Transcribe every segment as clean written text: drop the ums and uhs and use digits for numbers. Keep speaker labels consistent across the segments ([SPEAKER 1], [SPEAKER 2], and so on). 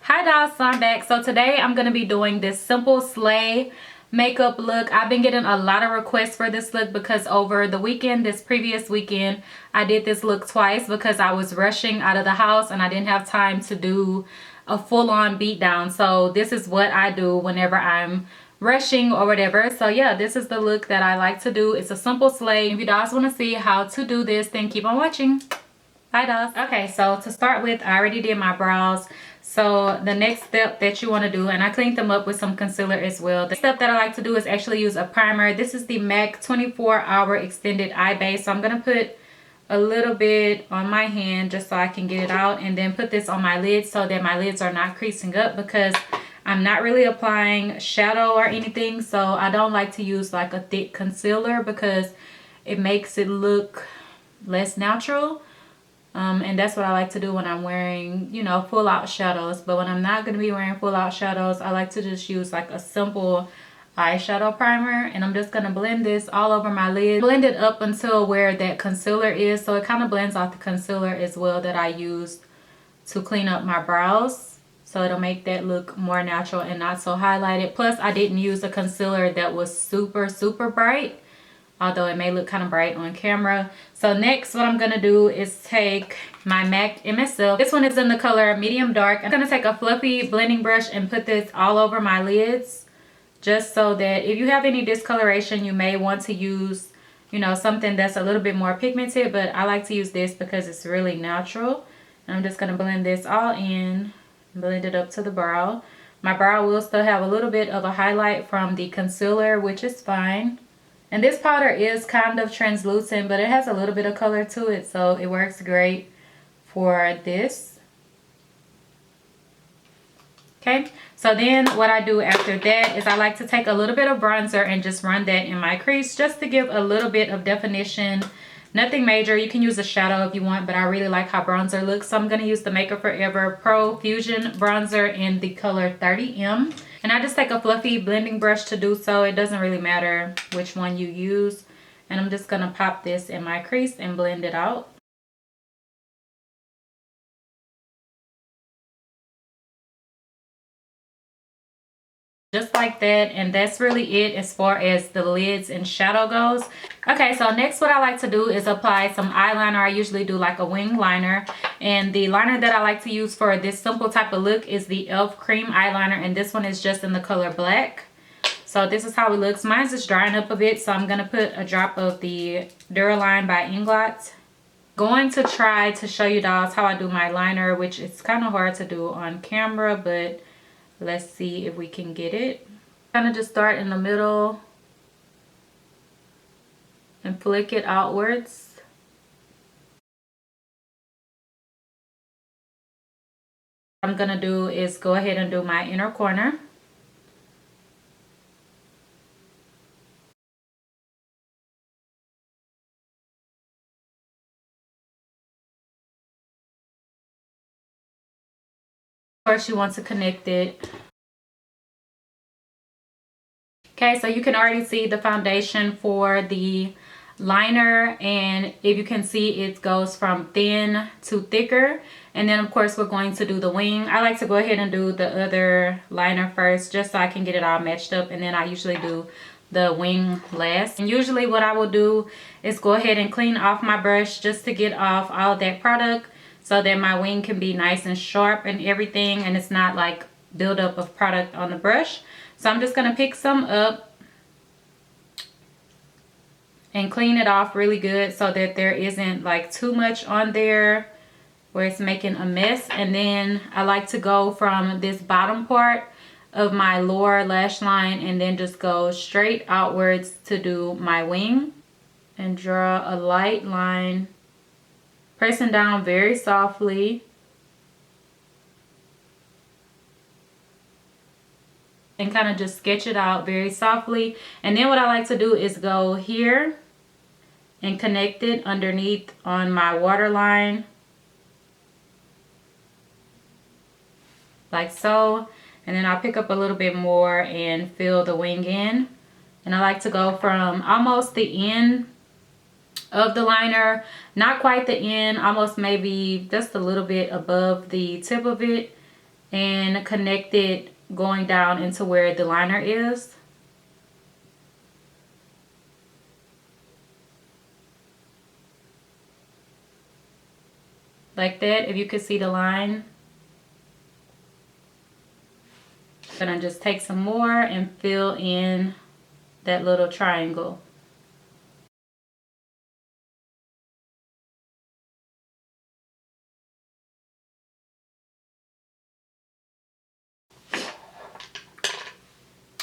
[SPEAKER 1] Hi guys, so I'm back. So today I'm going to be doing this simple sleigh makeup look. I've been getting a lot of requests for this look because over the weekend, this previous weekend, I did this look twice because I was rushing out of the house and I didn't have time to do a full-on beat down. So this is what I do whenever I'm rushing or whatever. So yeah, this is the look that I like to do. It's a simple sleigh. If you guys want to see how to do this, then keep on watching. Bye guys. Okay, so to start with, I already did my brows. So the next step that you want to do, and I cleaned them up with some concealer as well. The step that I like to do is actually use a primer. This is the MAC 24-Hour Extended Eye Base. So I'm going to put a little bit on my hand just so I can get it out, and then put this on my lids so that my lids are not creasing up, because I'm not really applying shadow or anything. So I don't like to use like a thick concealer because it makes it look less natural. And that's what I like to do when I'm wearing, you know, full out shadows. But when I'm not going to be wearing full out shadows, I like to just use like a simple eyeshadow primer. And I'm just going to blend this all over my lid. Blend it up until where that concealer is. So it kind of blends out the concealer as well that I used to clean up my brows. So it'll make that look more natural and not so highlighted. Plus, I didn't use a concealer that was super, super bright, although it may look kind of bright on camera. So next, what I'm going to do is take my MAC MSL. This one is in the color medium dark. I'm going to take a fluffy blending brush and put this all over my lids, just so that if you have any discoloration, you may want to use, you know, something that's a little bit more pigmented. But I like to use this because it's really natural. And I'm just going to blend this all in, blend it up to the brow. My brow will still have a little bit of a highlight from the concealer, which is fine. And this powder is kind of translucent, but it has a little bit of color to it, so it works great for this. Okay, so then what I do after that is I like to take a little bit of bronzer and just run that in my crease just to give a little bit of definition. Nothing major. You can use a shadow if you want, but I really like how bronzer looks. So I'm going to use the Makeup Forever Pro Fusion Bronzer in the color 30M. And I just take a fluffy blending brush to do so. It doesn't really matter which one you use. And I'm just going to pop this in my crease and blend it out. Just like that, and that's really it as far as the lids and shadow goes. Okay, so next what I like to do is apply some eyeliner. I usually do like a wing liner, and the liner that I like to use for this simple type of look is the e.l.f. cream eyeliner, and this one is just in the color black. So this is how it looks. Mine's just drying up a bit, so I'm gonna put a drop of the Duraline by Inglot. Going to try to show you guys how I do my liner, which is kind of hard to do on camera, but let's see if we can get it. Kind of just start in the middle and flick it outwards. What I'm gonna do is go ahead and do my inner corner. Of course, you want to connect it. Okay, so you can already see the foundation for the liner, and if you can see, it goes from thin to thicker. And then of course we're going to do the wing. I like to go ahead and do the other liner first just so I can get it all matched up, and then I usually do the wing last. And usually what I will do is go ahead and clean off my brush just to get off all of that product, so that my wing can be nice and sharp and everything, and it's not like buildup of product on the brush. So I'm just going to pick some up and clean it off really good so that there isn't like too much on there where it's making a mess. And then I like to go from this bottom part of my lower lash line and then just go straight outwards to do my wing, and draw a light line, pressing down very softly. And kind of just sketch it out very softly. And then what I like to do is go here and connect it underneath on my waterline, like so. And then I'll pick up a little bit more and fill the wing in. And I like to go from almost the end of the liner, not quite the end, almost maybe just a little bit above the tip of it, and connect it going down into where the liner is. Like that, if you could see the line. Gonna just take some more and fill in that little triangle.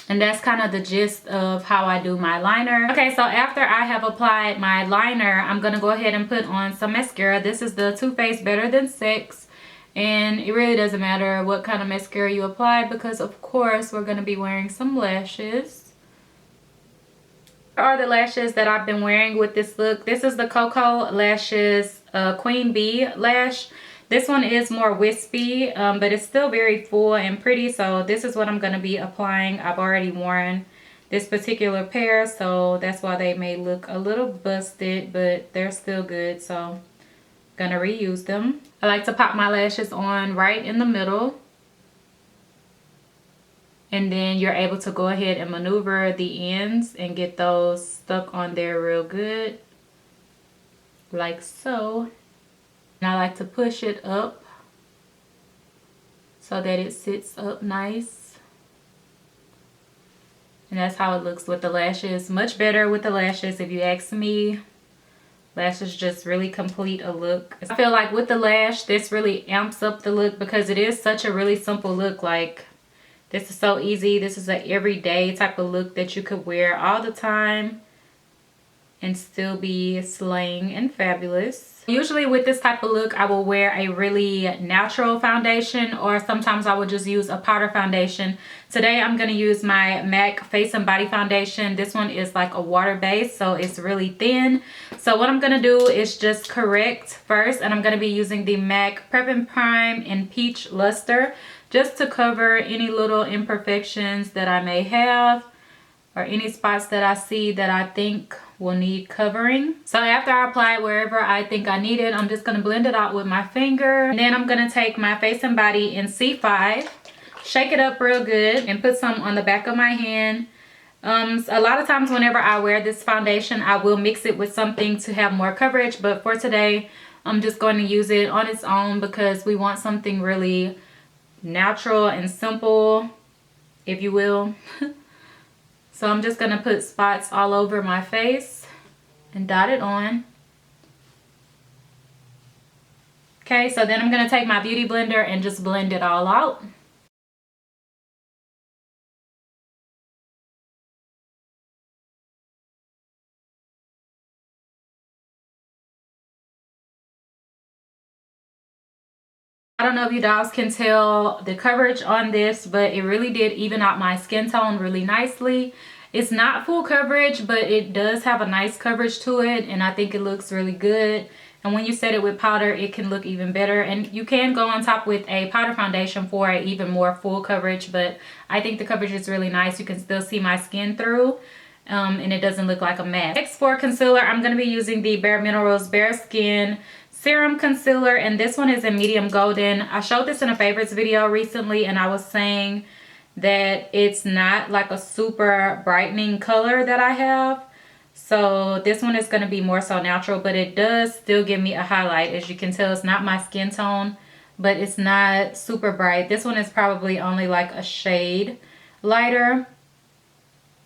[SPEAKER 1] And that's kind of the gist of how I do my liner. Okay, so after I have applied my liner, I'm gonna go ahead and put on some mascara. This is the Too Faced Better Than Sex. And it really doesn't matter what kind of mascara you apply, because of course we're gonna be wearing some lashes. Here are the lashes that I've been wearing with this look. This is the Cocoa Lashes Queen Bee lash. This one is more wispy, but it's still very full and pretty. So this is what I'm going to be applying. I've already worn this particular pair, so that's why they may look a little busted, but they're still good. So I'm going to reuse them. I like to pop my lashes on right in the middle. And then you're able to go ahead and maneuver the ends and get those stuck on there real good. Like so. And I like to push it up so that it sits up nice. And that's how it looks with the lashes. Much better with the lashes if you ask me. Lashes just really complete a look. I feel like with the lash, this really amps up the look because it is such a really simple look. Like, this is so easy. This is an everyday type of look that you could wear all the time and still be slaying and fabulous. Usually with this type of look, I will wear a really natural foundation, or sometimes I will just use a powder foundation. Today I'm going to use my MAC Face and Body Foundation. This one is like a water base, so it's really thin. So what I'm going to do is just correct first, and I'm going to be using the MAC Prep and Prime in Peach Luster just to cover any little imperfections that I may have, or any spots that I see that I think will need covering. So after I apply it wherever I think I need it, I'm just going to blend it out with my finger. And then I'm going to take my Face and Body in C5, shake it up real good, and put some on the back of my hand. A lot of times whenever I wear this foundation, I will mix it with something to have more coverage. But for today, I'm just going to use it on its own because we want something really natural and simple, if you will. So I'm just going to put spots all over my face and dot it on. Okay, so then I'm going to take my beauty blender and just blend it all out. I don't know if you guys can tell the coverage on this, but it really did even out my skin tone really nicely. It's not full coverage, but it does have a nice coverage to it, and I think it looks really good. And when you set it with powder, it can look even better. And you can go on top with a powder foundation for an even more full coverage, but I think the coverage is really nice. You can still see my skin through, and it doesn't look like a mask. Next, for concealer, I'm going to be using the Bare Minerals Bare Skin Serum Concealer, and this one is in medium golden. I showed this in a favorites video recently, and I was saying that it's not like a super brightening color that I have. So this one is going to be more so natural, but it does still give me a highlight. As you can tell, it's not my skin tone, but it's not super bright. This one is probably only like a shade lighter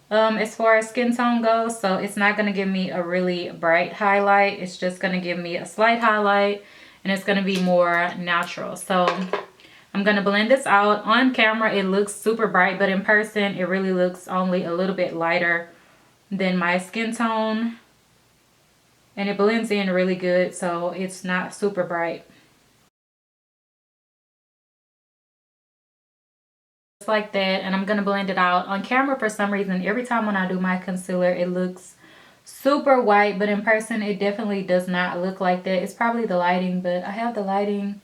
[SPEAKER 1] as far as skin tone goes. So it's not going to give me a really bright highlight. It's just going to give me a slight highlight, and it's going to be more natural. So I'm going to blend this out. On camera it looks super bright, but in person it really looks only a little bit lighter than my skin tone, and it blends in really good, so it's not super bright. Just like that, and I'm going to blend it out. On camera, for some reason, every time when I do my concealer, it looks super white, but in person it definitely does not look like that. It's probably the lighting, but I have the lighting,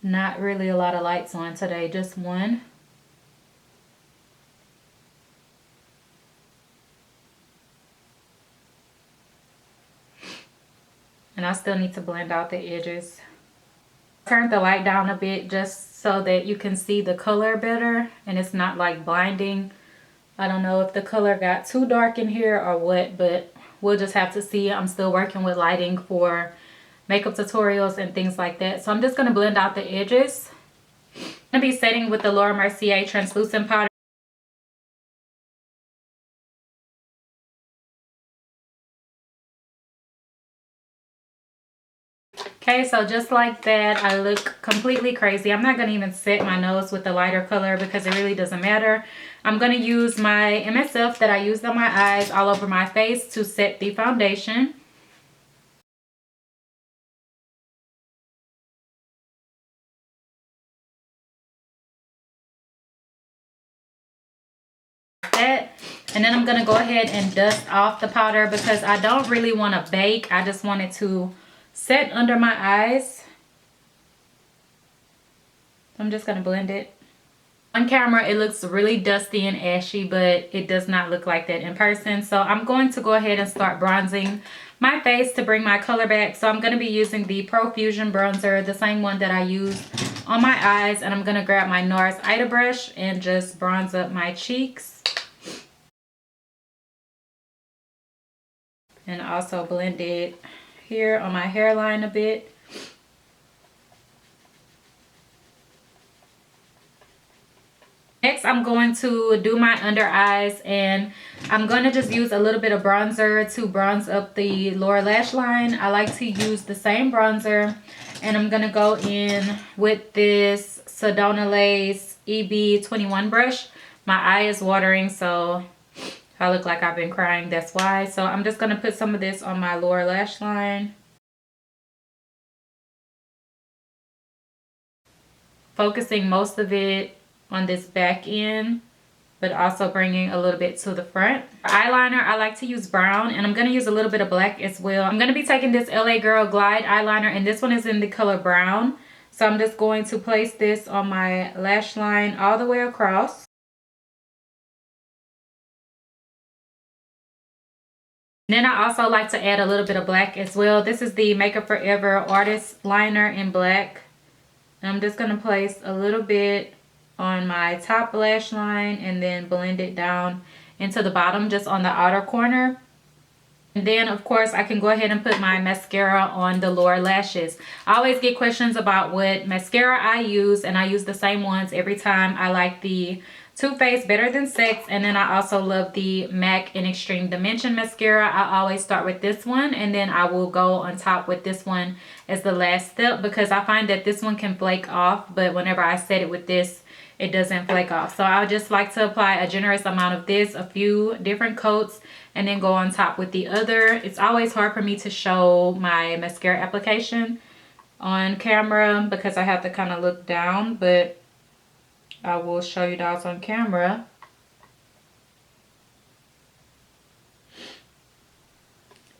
[SPEAKER 1] not really a lot of lights on today, just one. And I still need to blend out the edges. Turn the light down a bit just so that you can see the color better and it's not like blinding. I don't know if the color got too dark in here or what, but we'll just have to see. I'm still working with lighting for makeup tutorials and things like that. So I'm just going to blend out the edges. I'm going to be setting with the Laura Mercier translucent powder. Okay, so just like that, I look completely crazy. I'm not going to even set my nose with the lighter color because it really doesn't matter. I'm going to use my MSF that I used on my eyes all over my face to set the foundation. That, and then I'm going to go ahead and dust off the powder because I don't really want to bake. I just want it to set under my eyes. I'm just going to blend it. On camera, it looks really dusty and ashy, but it does not look like that in person. So I'm going to go ahead and start bronzing my face to bring my color back. So I'm going to be using the Profusion bronzer, the same one that I used on my eyes. And I'm going to grab my NARS Ida brush and just bronze up my cheeks. And also blend it here on my hairline a bit. Next, I'm going to do my under eyes, and I'm going to just use a little bit of bronzer to bronze up the lower lash line. I like to use the same bronzer, and I'm going to go in with this Sedona Lace EB21 brush. My eye is watering, so I look like I've been crying. That's why. So I'm just going to put some of this on my lower lash line. Focusing most of it on this back end, but also bringing a little bit to the front. For eyeliner, I like to use brown, and I'm going to use a little bit of black as well. I'm going to be taking this LA Girl Glide eyeliner, and this one is in the color brown. So I'm just going to place this on my lash line all the way across. And then I also like to add a little bit of black as well. This is the Makeup Forever Artist Liner in black. And I'm just going to place a little bit on my top lash line and then blend it down into the bottom, just on the outer corner. And then of course I can go ahead and put my mascara on the lower lashes. I always get questions about what mascara I use, and I use the same ones every time. I like the Too Faced Better Than Sex, and then I also love the MAC in Extreme Dimension mascara. I always start with this one, and then I will go on top with this one as the last step, because I find that this one can flake off, but whenever I set it with this, it doesn't flake off. So I just like to apply a generous amount of this, a few different coats, and then go on top with the other. It's always hard for me to show my mascara application on camera because I have to kind of look down, but I will show you guys on camera.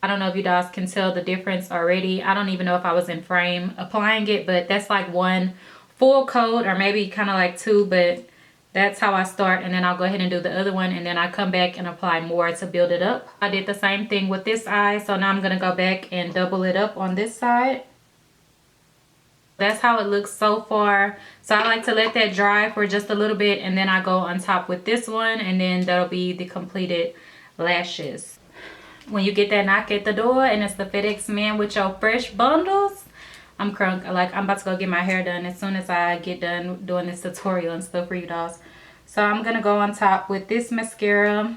[SPEAKER 1] I don't know if you guys can tell the difference already. I don't even know if I was in frame applying it, but that's like one full coat, or maybe kind of like two, but that's how I start. And then I'll go ahead and do the other one, and then I come back and apply more to build it up. I did the same thing with this eye, so now I'm going to go back and double it up on this side. That's how it looks so far. So I like to let that dry for just a little bit, and then I go on top with this one, and then that'll be the completed lashes. When you get that knock at the door and it's the FedEx man with your fresh bundles, I'm crunk. Like, I'm about to go get my hair done as soon as I get done doing this tutorial and stuff for you guys. So I'm going to go on top with this mascara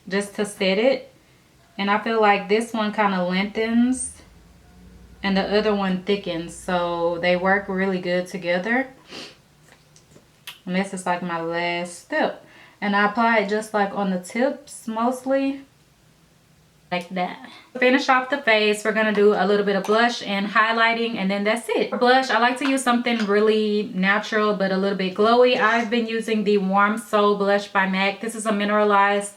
[SPEAKER 1] just to set it. And I feel like this one kind of lengthens and the other one thickens. So they work really good together. And this is like my last step. And I apply it just like on the tips mostly. Like that. To finish off the face, we're gonna do a little bit of blush and highlighting, and then that's it. For blush, I like to use something really natural but a little bit glowy. I've been using the Warm Soul blush by MAC. This is a mineralized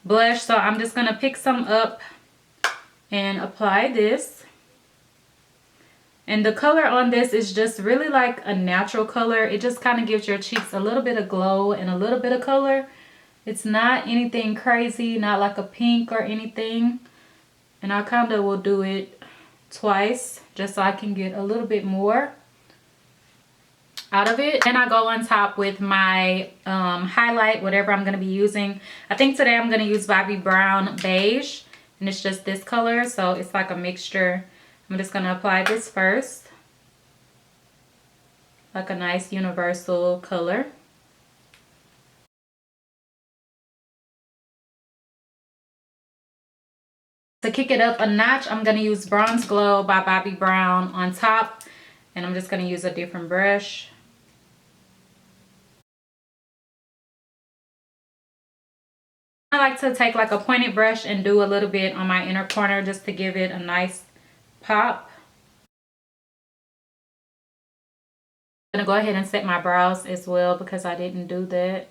[SPEAKER 1] blush, so I'm just gonna pick some up and apply this. And the color on this is just really like a natural color. It just kind of gives your cheeks a little bit of glow and a little bit of color. It's not anything crazy, not like a pink or anything. And I kind of will do it twice just so I can get a little bit more. out of it. Then I go on top with my highlight, whatever I'm going to be using. I think today I'm going to use Bobbi Brown Beige, and it's just this color, so it's like a mixture. I'm just going to apply this first, like a nice universal color. To kick it up a notch, I'm going to use Bronze Glow by Bobbi Brown on top, and I'm just going to use a different brush. I like to take like a pointed brush and do a little bit on my inner corner just to give it a nice pop. I'm going to go ahead and set my brows as well because I didn't do that.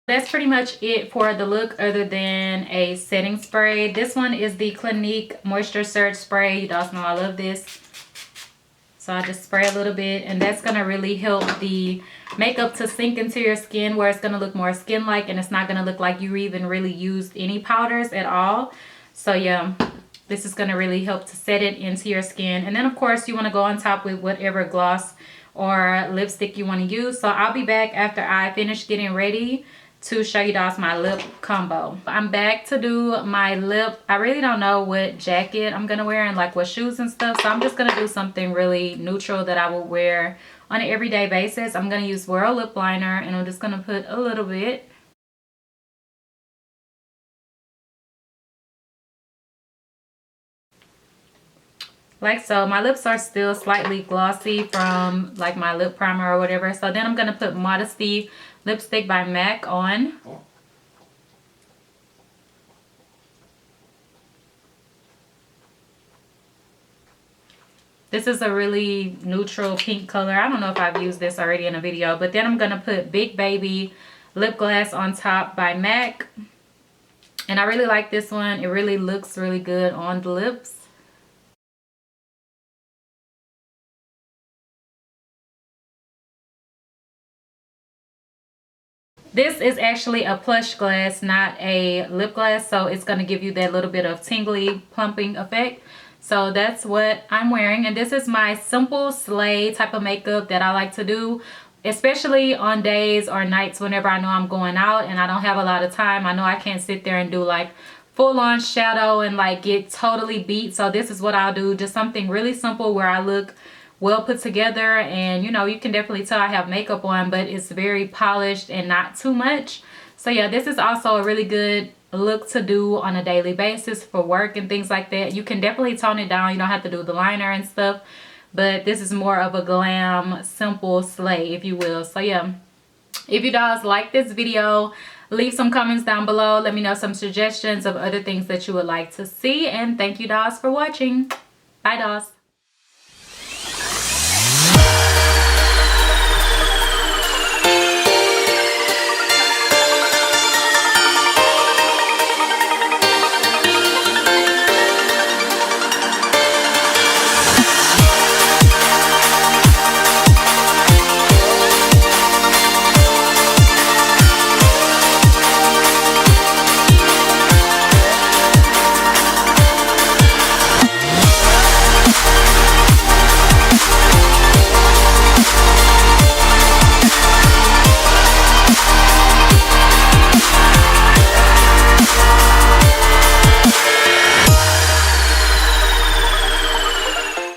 [SPEAKER 1] That's pretty much it for the look other than a setting spray. This one is the Clinique Moisture Surge Spray. You guys know I love this. So I just spray a little bit, and that's going to really help the makeup to sink into your skin where it's going to look more skin-like, and it's not going to look like you even really used any powders at all. So yeah, this is going to really help to set it into your skin. And then of course you want to go on top with whatever gloss or lipstick you want to use. So I'll be back after I finish getting ready to show you guys my lip combo. I'm back to do my lip. I really don't know what jacket I'm gonna wear and like what shoes and stuff, so I'm just gonna do something really neutral that I will wear on an everyday basis. I'm gonna use Whirl lip liner, and I'm just gonna put a little bit. Like so. My lips are still slightly glossy from like my lip primer or whatever, so then I'm gonna put Modesty lipstick by MAC on. This is a really neutral pink color. I don't know if I've used this already in a video, but then I'm gonna put Big Baby lip gloss on top by MAC, and I really like this one. It really looks really good on the lips. This is actually a plush glass, not a lip gloss, so it's going to give you that little bit of tingly plumping effect. So that's what I'm wearing, and this is my simple slay type of makeup that I like to do, especially on days or nights whenever I know I'm going out and I don't have a lot of time. I know I can't sit there and do like full-on shadow and like get totally beat, so this is what I'll do, just something really simple where I look well put together, and you know, you can definitely tell I have makeup on, but it's very polished and not too much. So yeah, this is also a really good look to do on a daily basis for work and things like that. You can definitely tone it down. You don't have to do the liner and stuff, but this is more of a glam, simple slay, if you will. So yeah, if you guys like this video, leave some comments down below. Let me know some suggestions of other things that you would like to see, and thank you guys for watching. Bye guys.